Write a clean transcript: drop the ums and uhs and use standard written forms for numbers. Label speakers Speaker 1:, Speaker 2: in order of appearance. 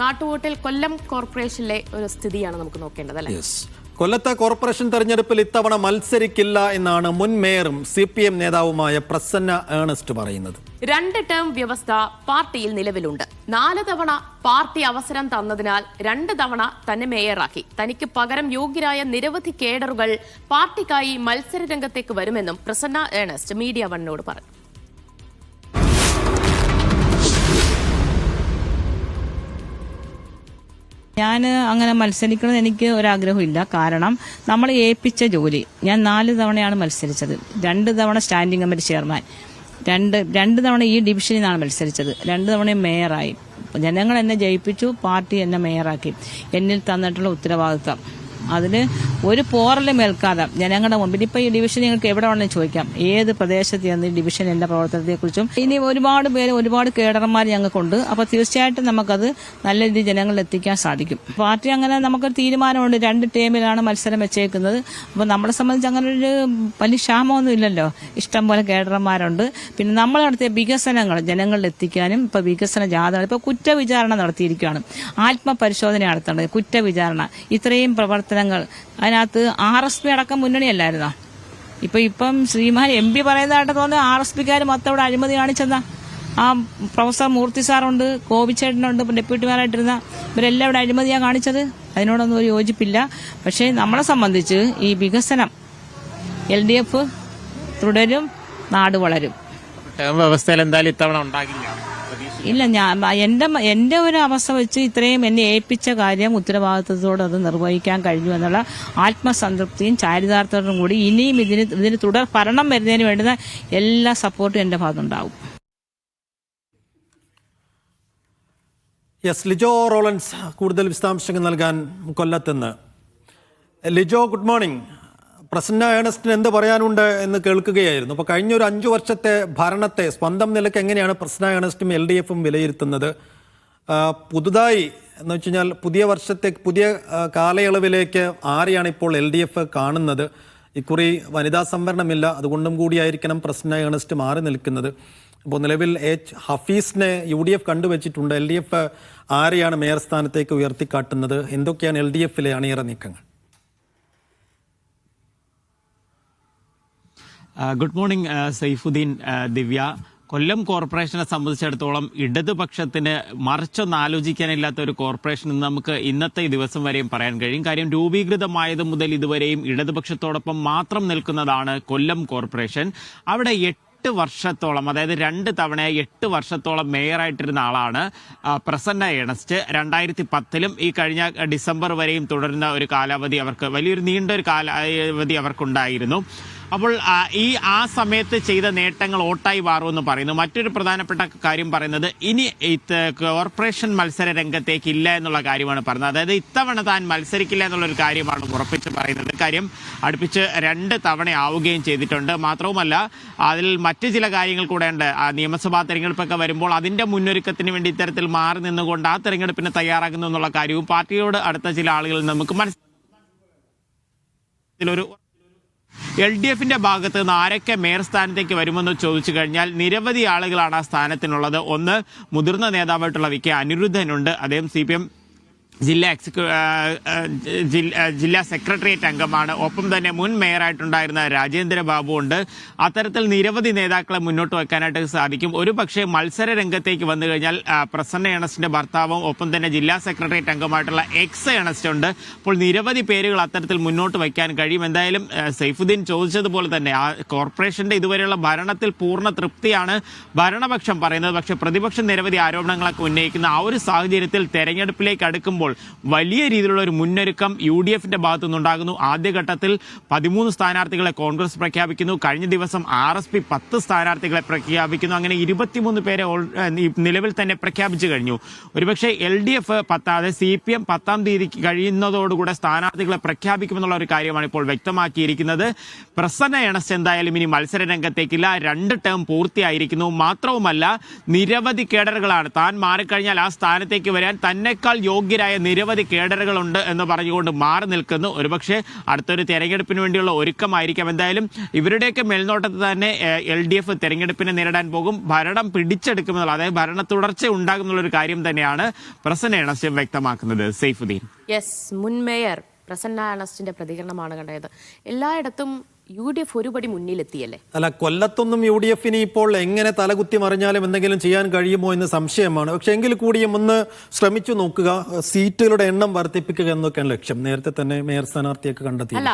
Speaker 1: നാട്ടുവോട്ടിൽ കൊല്ലം കോർപ്പറേഷനിലെ ഒരു സ്ഥിതിയാണ് നമുക്ക് നോക്കേണ്ടത് അല്ലേ?
Speaker 2: കൊല്ലത്തെ കോർപ്പറേഷൻ തെരഞ്ഞെടുപ്പിൽ ഇത്തവണ മത്സരിക്കില്ല എന്നാണ് മുൻ മേയറും CPM നേതാവുമായ പ്രസന്ന ഏണസ്റ്റ് പറയുന്നത്.
Speaker 1: 2 ടേം വ്യവസ്ഥ പാർട്ടിയിൽ നിലവിലുണ്ട്. 4 തവണ പാർട്ടി അവസരം തന്നതിനാൽ 2 തവണ തന്നെ മേയറാക്കി. തനിക്ക് പകരം യോഗ്യരായ നിരവധി കേഡറുകൾ പാർട്ടിക്കായി മത്സര രംഗത്തേക്ക് വരുമെന്നും പ്രസന്ന ഏണസ്റ്റ് മീഡിയ വണ്ണിനോട് പറഞ്ഞു.
Speaker 3: ഞാൻ അങ്ങനെ മത്സരിക്കണമെന്ന് എനിക്ക് ഒരാഗ്രഹമില്ല. കാരണം നമ്മൾ ഏൽപ്പിച്ച ജോലി, ഞാൻ 4 തവണയാണ് മത്സരിച്ചത്. 2 തവണ സ്റ്റാൻഡിംഗ് കമ്മിറ്റി ചെയർമാൻ, രണ്ട് തവണ ഈ ഡിവിഷനിൽ നിന്നാണ് മത്സരിച്ചത്. 2 തവണയും മേയറായി. ജനങ്ങൾ എന്നെ ജയിപ്പിച്ചു, പാർട്ടി എന്നെ മേയറാക്കി. എന്നിൽ തന്നിട്ടുള്ള ഉത്തരവാദിത്തം അതിന് ഒരു പോറലും ഏൽക്കാതെ ജനങ്ങളുടെ മുമ്പിൽ ഇപ്പൊ ഈ ഡിവിഷൻ നിങ്ങൾക്ക് എവിടെ വേണമെങ്കിലും ചോദിക്കാം, ഏത് പ്രദേശത്ത് ചെന്ന് ഈ ഡിവിഷൻ എന്റെ പ്രവർത്തനത്തെക്കുറിച്ചും. ഇനി ഒരുപാട് പേര്, ഒരുപാട് കേഡർമാർ ഞങ്ങൾക്കുണ്ട്. അപ്പൊ തീർച്ചയായിട്ടും നമുക്കത് നല്ല രീതിയിൽ ജനങ്ങളിൽ എത്തിക്കാൻ സാധിക്കും. പാർട്ടി അങ്ങനെ നമുക്കൊരു തീരുമാനമുണ്ട്. 2 ടേമിലാണ് മത്സരം വെച്ചേക്കുന്നത്. അപ്പൊ നമ്മളെ സംബന്ധിച്ച് അങ്ങനെ ഒരു വലിയ ക്ഷാമമൊന്നും ഇല്ലല്ലോ. ഇഷ്ടം പോലെ കേഡർമാരുണ്ട്. പിന്നെ നമ്മൾ നടത്തിയ വികസനങ്ങൾ ജനങ്ങളിൽ എത്തിക്കാനും ഇപ്പൊ വികസന ജാഥകൾ, ഇപ്പൊ കുറ്റവിചാരണ നടത്തിയിരിക്കുകയാണ്. ആത്മപരിശോധന നടത്തേണ്ടത്, കുറ്റവിചാരണ, ഇത്രയും പ്രവർത്തനങ്ങൾ. അതിനകത്ത് RSP അടക്കം മുന്നണിയല്ലായിരുന്നോ? ഇപ്പം ശ്രീമാൻ MP പറയുന്നതായിട്ട് തോന്നുന്നത് RSPക്കാർ മൊത്തം ഇവിടെ അഴിമതി കാണിച്ചെന്നാ. ആ പ്രൊഫസർ മൂർത്തി സാറുണ്ട്, കോവിച്ചേട്ടനുണ്ട്, ഡെപ്യൂട്ടിമാരായിട്ടിരുന്ന ഇവരെല്ലാം ഇവിടെ അഴിമതിയാണ് കാണിച്ചത്. അതിനോടൊന്നും ഒരു യോജിപ്പില്ല. പക്ഷേ നമ്മളെ സംബന്ധിച്ച് ഈ വികസനം LDF തുടരും, നാട് വളരും.
Speaker 4: വ്യവസ്ഥയിൽ എന്തായാലും ഇത്തവണ ഉണ്ടാകില്ല.
Speaker 3: ഇല്ല, എന്റെ ഒരു അവസ്ഥ വെച്ച് ഇത്രയും എന്നെ ഏൽപ്പിച്ച കാര്യം ഉത്തരവാദിത്വത്തോടെ അത് നിർവഹിക്കാൻ കഴിഞ്ഞു എന്നുള്ള ആത്മസംതൃപ്തിയും ചാരിതാർത്ഥ്യത്തോടും കൂടി ഇനിയും ഇതിന് തുടർ ഭരണം വരുന്നതിന് വേണ്ടുന്ന എല്ലാ സപ്പോർട്ടും എന്റെ ഭാഗത്തുണ്ടാവും.
Speaker 2: ലിജോ റോളൻസ് കൂടുതൽ വിശദാംശങ്ങൾ നൽകാൻ കൊല്ലത്തുനിന്ന്. Lijo, good morning. പ്രസന്ന ഏണസ്റ്റിന് എന്ത് പറയാനുണ്ട് എന്ന് കേൾക്കുകയായിരുന്നു. അപ്പോൾ കഴിഞ്ഞ ഒരു 5 വർഷത്തെ ഭരണത്തെ സ്വന്തം നിലയ്ക്ക് എങ്ങനെയാണ് പ്രസന്ന ഏണസ്റ്റും LDFും വിലയിരുത്തുന്നത്? പുതുതായി എന്ന് വെച്ച് കഴിഞ്ഞാൽ പുതിയ കാലയളവിലേക്ക് ആരെയാണ് ഇപ്പോൾ LDF കാണുന്നത്? ഇക്കുറി വനിതാ സംവരണമില്ല, അതുകൊണ്ടും കൂടിയായിരിക്കണം പ്രസന്ന ഏണസ്റ്റ് മാറി നിൽക്കുന്നത്. അപ്പോൾ നിലവിൽ ഹഫീസിനെ UDF കണ്ടുവച്ചിട്ടുണ്ട്. LDF ആരെയാണ് മേയർ സ്ഥാനത്തേക്ക് ഉയർത്തിക്കാട്ടുന്നത്? എന്തൊക്കെയാണ് LDFിലെ അണിയറ നീക്കങ്ങൾ?
Speaker 4: ഗുഡ് മോർണിംഗ് സൈഫുദ്ദീൻ, ദിവ്യ. കൊല്ലം കോർപ്പറേഷനെ സംബന്ധിച്ചിടത്തോളം ഇടതുപക്ഷത്തിന് മറിച്ചൊന്നും ആലോചിക്കാനില്ലാത്ത ഒരു കോർപ്പറേഷൻ എന്ന് നമുക്ക് ഇന്നത്തെ ദിവസം വരെയും പറയാൻ കഴിയും. കാര്യം രൂപീകൃതമായത് മുതൽ ഇതുവരെയും ഇടതുപക്ഷത്തോടൊപ്പം മാത്രം നിൽക്കുന്നതാണ് കൊല്ലം കോർപ്പറേഷൻ. അവിടെ 8 വർഷത്തോളം, അതായത് 2 തവണ 8 വർഷത്തോളം മേയറായിട്ടിരുന്ന ആളാണ് പ്രസന്ന ഏണസ്റ്റ്. 2010 ഈ കഴിഞ്ഞ ഡിസംബർ വരെയും തുടരുന്ന ഒരു കാലാവധി അവർക്ക്, വലിയൊരു നീണ്ടൊരു കാലാവധി അവർക്കുണ്ടായിരുന്നു. അപ്പോൾ ആ സമയത്ത് ചെയ്ത നേട്ടങ്ങൾ ഓട്ടായി മാറുമെന്ന് പറയുന്നു. മറ്റൊരു പ്രധാനപ്പെട്ട കാര്യം പറയുന്നത് ഇനി കോർപ്പറേഷൻ മത്സര രംഗത്തേക്ക് ഇല്ല എന്നുള്ള കാര്യമാണ് പറയുന്നത്. അതായത് ഇത്തവണ താൻ മത്സരിക്കില്ല എന്നുള്ളൊരു കാര്യമാണ് ഉറപ്പിച്ച് പറയുന്നത്. കാര്യം അടുപ്പിച്ച് 2 തവണ ആവുകയും ചെയ്തിട്ടുണ്ട്. മാത്രവുമല്ല, അതിൽ മറ്റു ചില കാര്യങ്ങൾ കൂടെ ഉണ്ട്. നിയമസഭാ തെരഞ്ഞെടുപ്പൊക്കെ വരുമ്പോൾ അതിന്റെ മുന്നൊരുക്കത്തിന് വേണ്ടി ഇത്തരത്തിൽ മാറി നിന്നുകൊണ്ട് ആ തെരഞ്ഞെടുപ്പിന് തയ്യാറാകുന്നു എന്നുള്ള കാര്യവും പാർട്ടിയോട് അടുത്ത ചില ആളുകളിൽ നമുക്ക് മനസ്സിലൊരു LDFിന്റെ ഭാഗത്ത് നിന്ന് ആരൊക്കെ മേയർ സ്ഥാനത്തേക്ക് വരുമെന്ന് ചോദിച്ചു കഴിഞ്ഞാൽ നിരവധി ആളുകളാണ് ആ സ്ഥാനത്തിനുള്ളത്. ഒന്ന്, മുതിർന്ന നേതാവായിട്ടുള്ള VK അനിരുദ്ധനുണ്ട്. അദ്ദേഹം CPM ജില്ലാ സെക്രട്ടേറിയറ്റ് അംഗമാണ്. ഒപ്പം തന്നെ മുൻ മേയറായിട്ടുണ്ടായിരുന്ന രാജേന്ദ്ര ബാബു ഉണ്ട്. അത്തരത്തിൽ നിരവധി നേതാക്കളെ മുന്നോട്ട് വെക്കാനായിട്ട് സാധിക്കും. ഒരു പക്ഷേ മത്സര രംഗത്തേക്ക് വന്നു കഴിഞ്ഞാൽ പ്രസന്ന ഏണസ്റ്റിന്റെ ഭർത്താവും ഒപ്പം തന്നെ ജില്ലാ സെക്രട്ടേറിയറ്റ് അംഗമായിട്ടുള്ള ഏണസ്റ്റ് ഉണ്ട്. അപ്പോൾ നിരവധി പേരുകൾ അത്തരത്തിൽ മുന്നോട്ട് വയ്ക്കാൻ കഴിയും. എന്തായാലും സൈഫുദ്ദീൻ ചോദിച്ചതുപോലെ തന്നെ ആ കോർപ്പറേഷന്റെ ഇതുവരെയുള്ള ഭരണത്തിൽ പൂർണ്ണ തൃപ്തിയാണ് ഭരണപക്ഷം പറയുന്നത്. പക്ഷേ പ്രതിപക്ഷം നിരവധി ആരോപണങ്ങളൊക്കെ ഉന്നയിക്കുന്ന ആ ഒരു സാഹചര്യത്തിൽ തെരഞ്ഞെടുപ്പിലേക്ക് അടുക്കുമ്പോൾ വലിയ രീതിയിലുള്ള ഒരു മുന്നൊരുക്കം UDFിന്റെ ഭാഗത്തു നിന്നുണ്ടാകുന്നു. ആദ്യഘട്ടത്തിൽ 13 സ്ഥാനാർത്ഥികളെ കോൺഗ്രസ് പ്രഖ്യാപിക്കുന്നു. കഴിഞ്ഞ ദിവസം RSP 10 സ്ഥാനാർത്ഥികളെ പ്രഖ്യാപിക്കുന്നു. അങ്ങനെ 23 പേരെ നിലവിൽ തന്നെ പ്രഖ്യാപിച്ചു കഴിഞ്ഞു. ഒരുപക്ഷെ LDF CPM 10-ാം തീയതി കഴിയുന്നതോടുകൂടെ സ്ഥാനാർത്ഥികളെ പ്രഖ്യാപിക്കുമെന്നുള്ള ഒരു കാര്യമാണ് ഇപ്പോൾ വ്യക്തമാക്കിയിരിക്കുന്നത്. പ്രസന്ന ഏണസ്റ്റ് എന്തായാലും ഇനി മത്സര രംഗത്തേക്കില്ല. 2 ടേം പൂർത്തിയായിരിക്കുന്നു. മാത്രവുമല്ല, നിരവധി കേഡറുകളാണ് താൻ മാറിക്കഴിഞ്ഞാൽ ആ സ്ഥാനത്തേക്ക് വരാൻ തന്നെക്കാൾ യോഗ്യരായ യോഗ്യരായ നിരവധി കേഡറുകളുണ്ട് എന്ന് പറഞ്ഞുകൊണ്ട് മാറി നിൽക്കുന്നു. ഒരുപക്ഷെ അടുത്തൊരു തെരഞ്ഞെടുപ്പിന് വേണ്ടിയുള്ള ഒരുക്കമായിരിക്കാം. എന്തായാലും ഇവരുടെയൊക്കെ മേൽനോട്ടത്തിൽ തന്നെ LDF തെരഞ്ഞെടുപ്പിനെ നേരിടാൻ പോകും. ഭരണം പിടിച്ചെടുക്കുമെന്നുള്ള, അതായത് ഭരണ തുടർച്ച ഉണ്ടാകുന്നുള്ള ഒരു കാര്യം തന്നെയാണ് പ്രസന്ന ഏണസ്റ്റ് വ്യക്തമാക്കുന്നത്. സൈഫുദ്ദീൻ.
Speaker 1: യെസ്, മുൻ മേയർ പ്രസന്ന ഏണസ്റ്റിന്റെ പ്രതികരണമാണ് കണ്ടത്. എല്ലായിടത്തും UDF ഒരുപടി മുന്നിലെത്തിയല്ലേ?
Speaker 2: അല്ല, കൊല്ലത്തൊന്നും UDF ഇപ്പോൾ എങ്ങനെ തലകുത്തി മറിഞ്ഞാലും എന്തെങ്കിലും ചെയ്യാൻ കഴിയുമോ എന്ന് സംശയമാണ്. പക്ഷെ എങ്കിൽ കൂടിയും ഒന്ന് ശ്രമിച്ചു നോക്കുക, സീറ്റുകളുടെ എണ്ണം വർദ്ധിപ്പിക്കുക എന്നൊക്കെയാണ് ലക്ഷ്യം. നേരത്തെ തന്നെ മേയർ സ്ഥാനാർത്ഥിയൊക്കെ കണ്ടെത്തി.
Speaker 1: അല്ല,